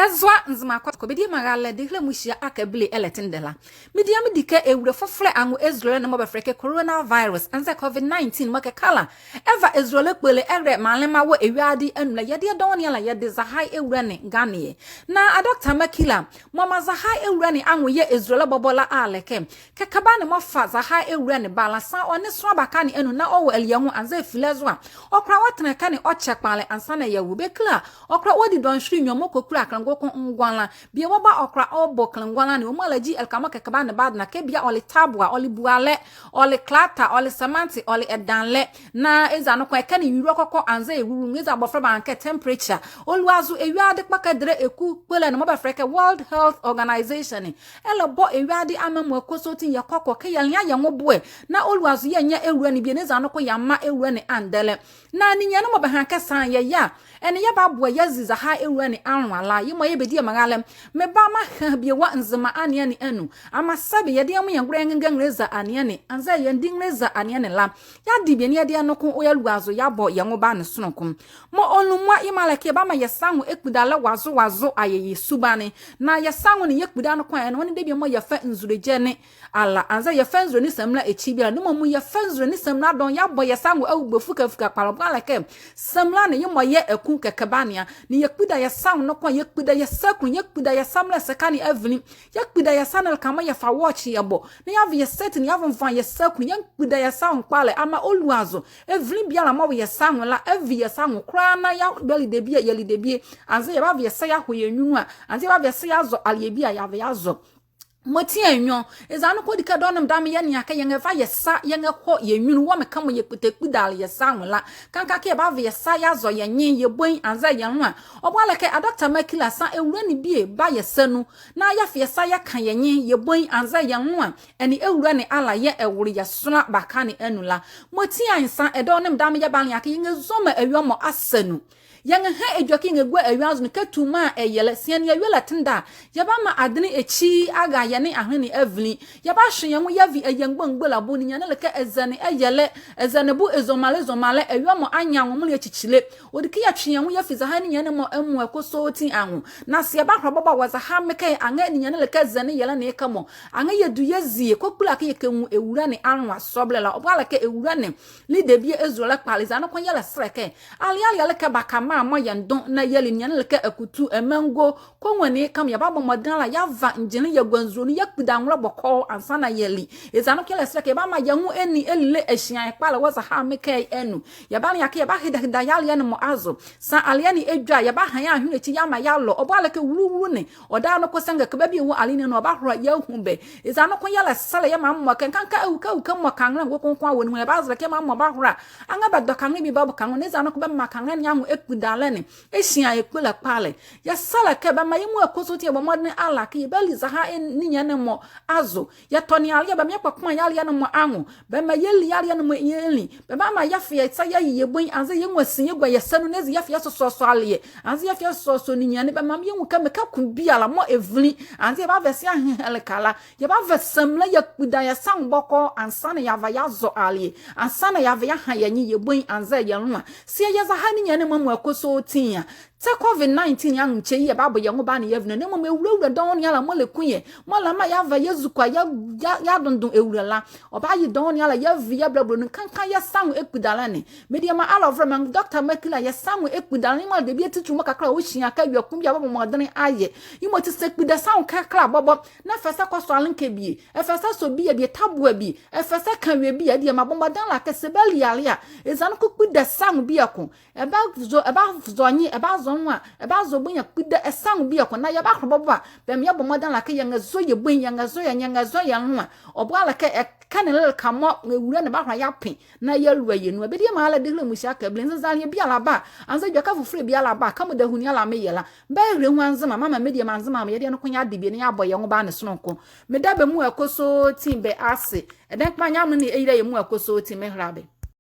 Ezwa nzima kwa bedi magale dikle mushia akebele eletindela. Media medike ewure fofle angu Israel na mobafreke coronavirus anze COVID-19 make kala. Eva Israel kwele ere malema wo ewiadi enula yede don ya la yede zahai ewure ne Ghana. Na adokta makila mama zahai ewure ne angu ye Israel bobola aleke. Kekaba ne mofa zahai ewure ne balasa one so abaka ne enu na owo eliyahu anze filezwa. Okra watena ka ne ochekpale ansana yawu bekla. Okra odi don shri nyomo kokura kangoko ngwala bia woba okra obo klangwala ni omalaji elkama kekaba ne bad na kebia oli tabwa oli buale oli klata oli semanti oli edanle na eza no kwa ka ne wiru kokko anze ewuru ngeza abofra ba nke temperature oluazu ewiade kpakadre eku pele no mobafreke World Health Organization elebo ewiade amamu ekosotin yakokko ke yanya yanwoboe na oluazu yenya ewura ni bia neza no kwa yama ewura ni andele na ninya no mobahanke san ya ene yaba boa yaziza ha ewura ni anwala yimo yebedi magalem meba ma bia wa nzema ane ani anu ama sabe yede am yangura ngangreza ane ani anza yendingreza ane ani la ya dibia ne yede anoko oyaluazo yabo yangoba ne sonokum mo onumwa imaleke ba ma yesangu ekudala wazo ayeye subane na yesangu ne yekuda no kwa ene woni debia mo yefa nzureje ne ala anza yefa nzure ni samla echibia no mo yefa nzure ni samla don yabo yesangu awubefuka kpalobwa leke samla ne yimo ye eku kekebania ni yekuda yesangu no kwa yekuda yesakru yekuda yesamla sekani evni yekuda yesanel kama yefa watch yabo ne yave yeset ni yave mfa yesakru yekuda yesangu kwale ama oluazo evni biala mo yesangu la evi yesangu kra na ya beli debia yeli debie anze yaba yesa ya hoyenwu a anze yaba yesa ya zo aliebia yave yazo moti enyo ezanu ko dika donam dam ye nya ka yenga fa yesa yenga ko yenwunu wo meka mo yekutekudal yesa nwla kanka ke ba yesa ya zo yenye ye boin anza yenwa obwala ke adokta makila san ewura ni bie ba yesa nu na ya fa yesa ya kan yenye ye boin anza yenwa eni ewura ni ala ye ewuri yesona baka ni enula moti ansan edonam dam ye ban ya ka yenga zoma ewiamo asanu yanga ha edwaki ngegwa awiazo ne katuma eyele sian ya wela tenda yaba ma adene echi aga yane ahene avli yaba hwe mu yavi ayangbangbola bo ni yana leka ezane eyele ezane bu zomale awiamo anyanwo mu le chichile odiki ya hwe mu yafiza ha ni yana mo emu ekosoti anwo na se yaba hroboba waza ha mekai anga ni yana leka ezane yele ne kamo anga yedu yezie kokula ke yekemu ewura ne anwa soblela obala ke ewura ne lide bie ezola kpaliza no kwanyala sreke ali leka bakama mo yandon na yeli nyan leka akutu emango konwani kam ya babo modala ya va njene ya gwanzo ni yakuda nwra boko ansana yeli ezano kele sreke ba ma yanwu eni elile ehia ekpala waza ha mekai enu ya ba ya ke ba hida yali enu mo azo sa aliani edwa ya ba han ya ahune chi ya ma ya lo obala ke wuruwuru ne oda no kosanga ke ba bi wo aline no ba hora ya humbe ezano ko yala sala ya ma mo kanka uka mo kanra ngo konkwa wonu me ba zra ke ma mo ba hora anga ba dokanre bi ba bo kanwo ne ezano ko ba ma kanra nyanwo ekuda lene ehia ekula pale ya sala ke ba mayimu akosoti e bo modne ala ke beli za ha ni nyane mo azo ya toni ali ba me kwakwa ya ali mo anwo ba ma yeli ali no mo yeli ba ma ya fe ya ya yebun anze ye nwasin yegwa ya sanu nezi ya fe so ali anze ya fe so ni nyane ba ma me nwuka me ka kun biala mo evli anze ba vese ahele kala ya ba vesamla ya kuda ya san boko ansana ya va ya zo ali ansana ya va ya ha ya nyi yebun anze ya nwa se ya za ha ni nyane mo akoso tinya ta COVID-19 yang nche ye babo yango ba ne yevne ne mo ewura don yala mo le kunye mo la ma ya va yezukwa ya dondon ewura la oba yi don yala ya vi ya blablo ne kankan ya sangu ekudala ne media ma all of them doctor makila ya sangu ekudala ne mo de bi titu mo kakra wo hia ka wi akum ya babo mo dane aye imo ti sekuda sangu kakra babo na fesa ko so alenke bi e fesa so bi bi taboa bi e fesa kan wi bi ya de ma bomba dan la kesebeli ya ezan ko kuda sangu bi akon e ba zonyi e ba zonwa e ba zo bunya kuda esangu bi akon na ya ba hroboba bem ya bomodan la ke yanga zo ye bun yanga zo ya nwa obwala ke e kanel kamo ewura ne ba hwa ya pin na ya luwa ye nu be de ma ala de mu sha ka blen zan ye bi ala ba anza dwa ka fufure bi ala ba kam da huni ala me yela ba hre hu anzema mama media manzema me ye de no kunya de bi ne ya boye ngo ba ne sonko me da be mu akoso timbe ase e den kpa nya mu ne eyira ye mu akoso timbe hrabe